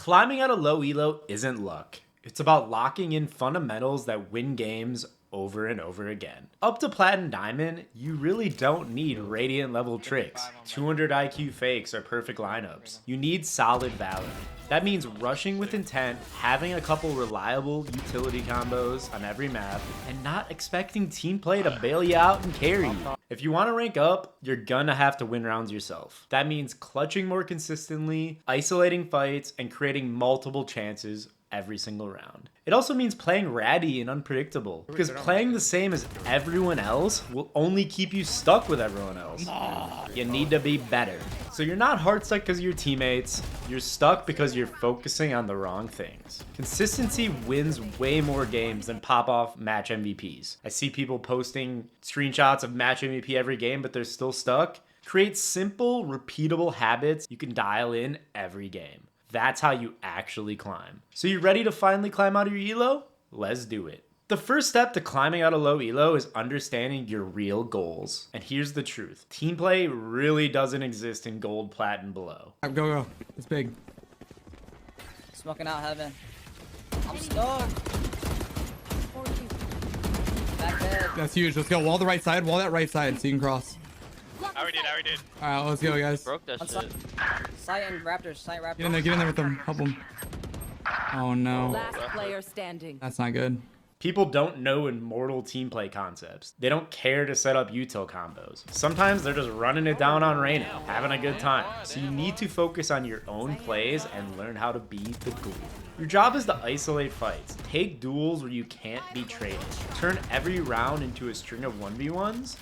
Climbing out of low elo isn't luck. It's about locking in fundamentals that win games over and over again. Up to Plat and Diamond, you really don't need Radiant level tricks, 200 IQ fakes, or perfect lineups. You need solid value. That means rushing with intent, having a couple reliable utility combos on every map, and not expecting team play to bail you out and carry you. If you want to rank up, you're gonna have to win rounds yourself. That means clutching more consistently, isolating fights, and creating multiple chances every single round. It also means playing ratty and unpredictable, because playing the same as everyone else will only keep you stuck with everyone else. You need to be better. So you're not hard stuck because of your teammates, you're stuck because you're focusing on the wrong things. Consistency wins way more games than pop off match MVPs. I see people posting screenshots of match MVP every game, but they're still stuck. Create simple, repeatable habits you can dial in every game. That's how you actually climb. So you ready to finally climb out of your elo? Let's do it. The first step to climbing out of low elo is understanding your real goals. And here's the truth. Team play really doesn't exist in gold, plat, and below. Go. It's big. Smoking out heaven. I'm stuck. Back head. That's huge. Let's go. Wall the right side. Wall that right side so you can cross. I already did. All right, let's go, guys. Broke that shit. Sight and Raptors. Sight Raptors. Get in there with them. Help them. Oh, no. Last player standing. That's not good. People don't know immortal team play concepts. They don't care to set up util combos. Sometimes they're just running it down on Reyna, having a good time. So you need to focus on your own plays and learn how to be the glue. Your job is to isolate fights. Take duels where you can't be traded. Turn every round into a string of 1v1s.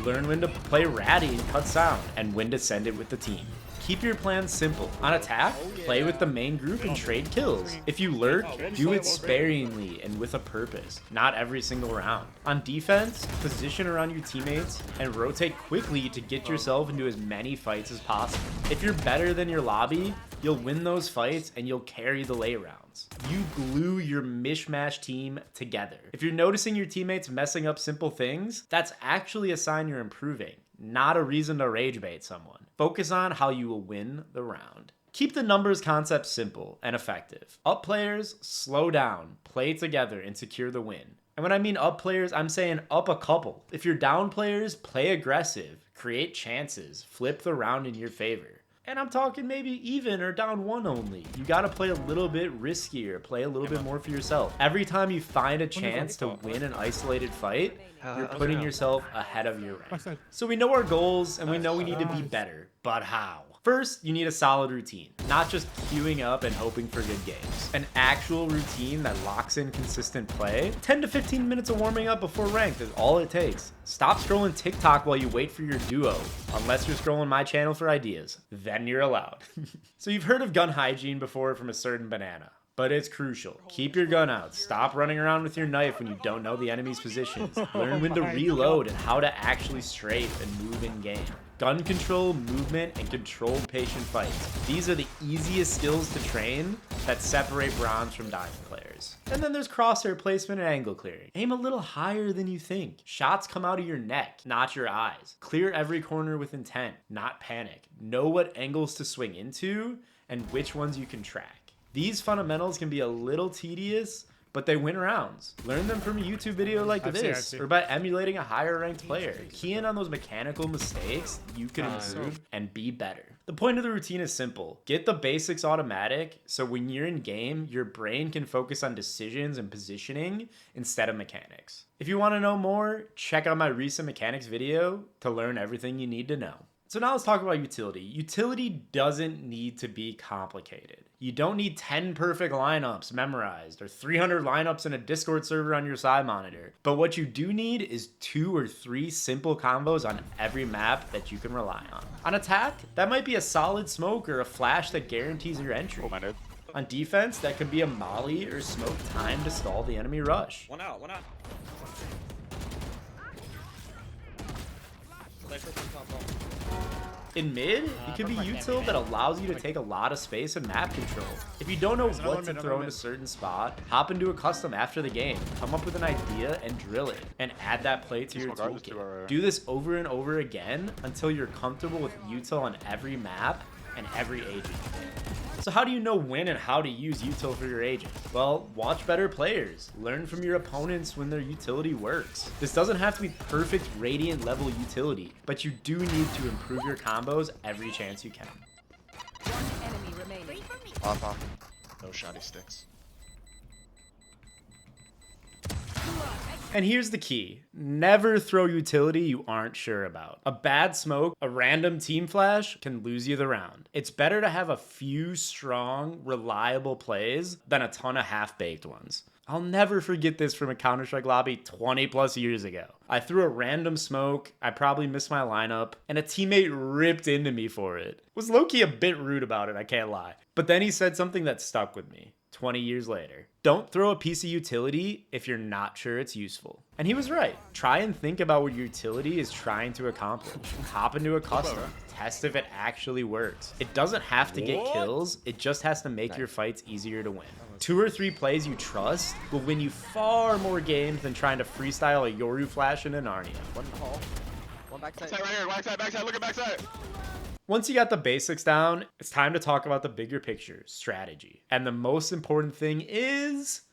Learn when to play ratty and cut sound, and when to send it with the team. Keep your plans simple. On attack, play with the main group and trade kills. If you lurk, do it sparingly and with a purpose, not every single round. On defense, position around your teammates and rotate quickly to get yourself into as many fights as possible. If you're better than your lobby, you'll win those fights and you'll carry the late rounds. You glue your mishmash team together. If you're noticing your teammates messing up simple things, that's actually a sign you're improving, not a reason to rage bait someone. Focus on how you will win the round. Keep the numbers concept simple and effective. Up players, slow down, play together, and secure the win. And when I mean up players, I'm saying up a couple. If you're down players, play aggressive, create chances, flip the round in your favor. And I'm talking maybe even or down one only. You gotta play a little bit riskier, play a little bit more for yourself. Every time you find a chance to win an isolated fight, you're putting yourself ahead of your rank. So we know our goals and we know we need to be better, but how? First, you need a solid routine, not just queuing up and hoping for good games. An actual routine that locks in consistent play. 10 to 15 minutes of warming up before ranked is all it takes. Stop scrolling TikTok while you wait for your duo, unless you're scrolling my channel for ideas. Then you're allowed. So you've heard of gun hygiene before from a certain banana. But it's crucial. Keep your gun out. Stop running around with your knife when you don't know the enemy's positions. Learn when to reload and how to actually strafe and move in game. Gun control, movement, and controlled patient fights. These are the easiest skills to train that separate bronze from diamond players. And then there's crosshair placement and angle clearing. Aim a little higher than you think. Shots come out of your neck, not your eyes. Clear every corner with intent, not panic. Know what angles to swing into and which ones you can track. These fundamentals can be a little tedious, but they win rounds. Learn them from a YouTube video like this, or by emulating a higher ranked player. Key in on those mechanical mistakes you can improve and be better. The point of the routine is simple. Get the basics automatic, so when you're in game, your brain can focus on decisions and positioning instead of mechanics. If you want to know more, check out my recent mechanics video to learn everything you need to know. So now let's talk about utility. Utility doesn't need to be complicated. You don't need 10 perfect lineups memorized or 300 lineups in a Discord server on your side monitor. But what you do need is 2 or 3 simple combos on every map that you can rely on. On attack, that might be a solid smoke or a flash that guarantees your entry. On defense, that could be a molly or smoke time to stall the enemy rush. One out. In mid, it could be util that allows you to take a lot of space and map control. If you don't know what to throw in a certain spot, hop into a custom after the game, come up with an idea and drill it, and add that play to your toolkit. Do this over and over again until you're comfortable with util on every map and every agent. So how do you know when and how to use util for your agent? Well, watch better players. Learn from your opponents when their utility works. This doesn't have to be perfect Radiant level utility, but you do need to improve your combos every chance you can. One enemy remaining. Off. No shoddy sticks. And here's the key. Never throw utility you aren't sure about. A bad smoke, a random team flash can lose you the round. It's better to have a few strong, reliable plays than a ton of half-baked ones. I'll never forget this from a Counter-Strike lobby 20 plus years ago. I threw a random smoke, I probably missed my lineup, and a teammate ripped into me for it. Was low-key a bit rude about it, I can't lie. But then he said something that stuck with me. 20 years later. Don't throw a piece of utility if you're not sure it's useful. And he was right. Try and think about what your utility is trying to accomplish. Hop into a custom. Test if it actually works. It doesn't have to get kills. It just has to make your fights easier to win. 2 or 3 plays you trust will win you far more games than trying to freestyle a Yoru flash in a Narnia. One in the hole. One backside. Backside right here. Backside. Look at backside. Once you got the basics down, it's time to talk about the bigger picture, strategy. And the most important thing is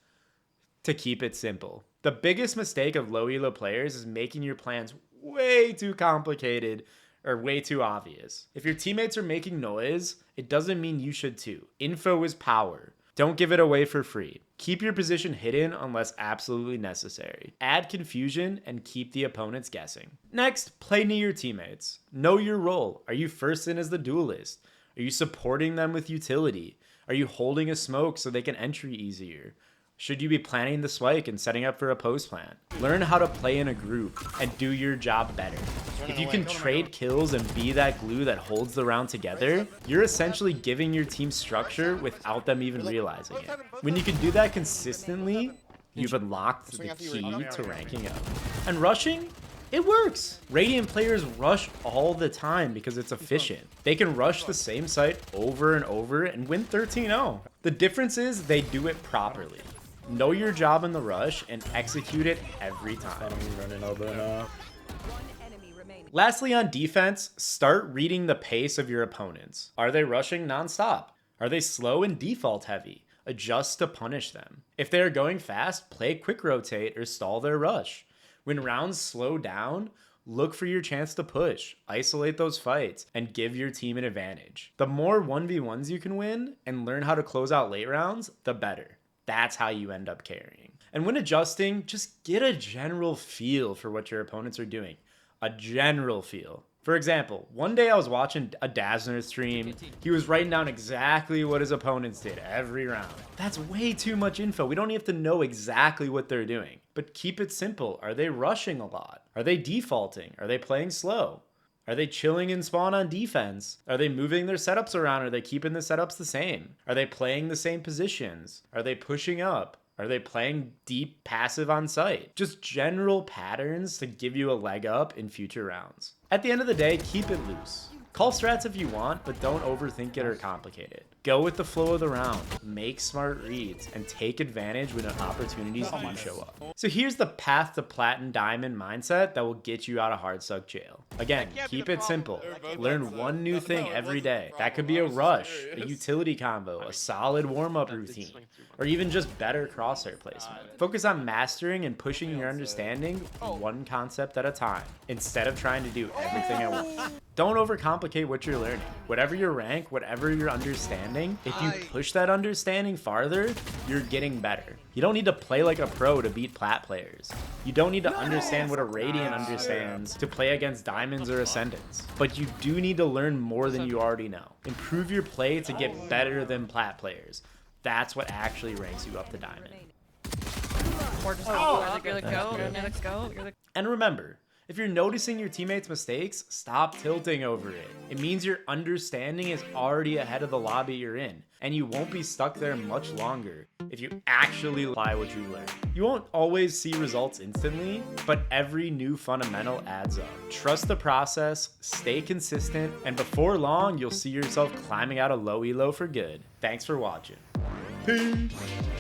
to keep it simple. The biggest mistake of low elo players is making your plans way too complicated or way too obvious. If your teammates are making noise, it doesn't mean you should too. Info is power. Don't give it away for free. Keep your position hidden unless absolutely necessary. Add confusion and keep the opponents guessing. Next, play near your teammates. Know your role. Are you first in as the duelist? Are you supporting them with utility? Are you holding a smoke so they can entry easier? Should you be planning the spike and setting up for a post plant? Learn how to play in a group and do your job better. If you can trade kills and be that glue that holds the round together, you're essentially giving your team structure without them even realizing it. When you can do that consistently, you've unlocked the key to ranking up. And rushing? It works. Radiant players rush all the time because it's efficient. They can rush the same site over and over and win 13-0. The difference is they do it properly. Know your job in the rush and execute it every time. Lastly, on defense, start reading the pace of your opponents. Are they rushing nonstop? Are they slow and default heavy? Adjust to punish them. If they are going fast, play quick rotate or stall their rush. When rounds slow down, look for your chance to push, isolate those fights, and give your team an advantage. The more 1v1s you can win and learn how to close out late rounds, the better. That's how you end up carrying. And when adjusting, just get a general feel for what your opponents are doing. A general feel. For example, one day I was watching a Dazzler stream. He was writing down exactly what his opponents did every round. That's way too much info. We don't have to know exactly what they're doing. But keep it simple. Are they rushing a lot? Are they defaulting? Are they playing slow? Are they chilling in spawn on defense? Are they moving their setups around? Are they keeping the setups the same? Are they playing the same positions? Are they pushing up? Are they playing deep passive on site? Just general patterns to give you a leg up in future rounds. At the end of the day, keep it loose. Call strats if you want, but don't overthink it or complicate it. Go with the flow of the round, make smart reads, and take advantage when opportunities do show up. So here's the path to plat and diamond mindset that will get you out of hard suck jail. Again, keep it simple. Learn one new thing every day. That could be a rush, a utility combo, a solid warm-up routine, or even just better crosshair placement. Focus on mastering and pushing your understanding one concept at a time, instead of trying to do everything at once. Don't overcomplicate what you're learning. Whatever your rank, whatever your understanding, if you push that understanding farther, you're getting better. You don't need to play like a pro to beat plat players. You don't need to understand what a Radiant understands to play against diamonds or ascendants. But you do need to learn more than you already know. Improve your play to get better than plat players. That's what actually ranks you up to diamond. Let's go. And remember, If you're noticing your teammates' mistakes, stop tilting over it. It means your understanding is already ahead of the lobby you're in, and you won't be stuck there much longer if you actually apply what you learn. You won't always see results instantly, but every new fundamental adds up. Trust the process, stay consistent, and before long, you'll see yourself climbing out of low elo for good. Thanks for watching. Peace.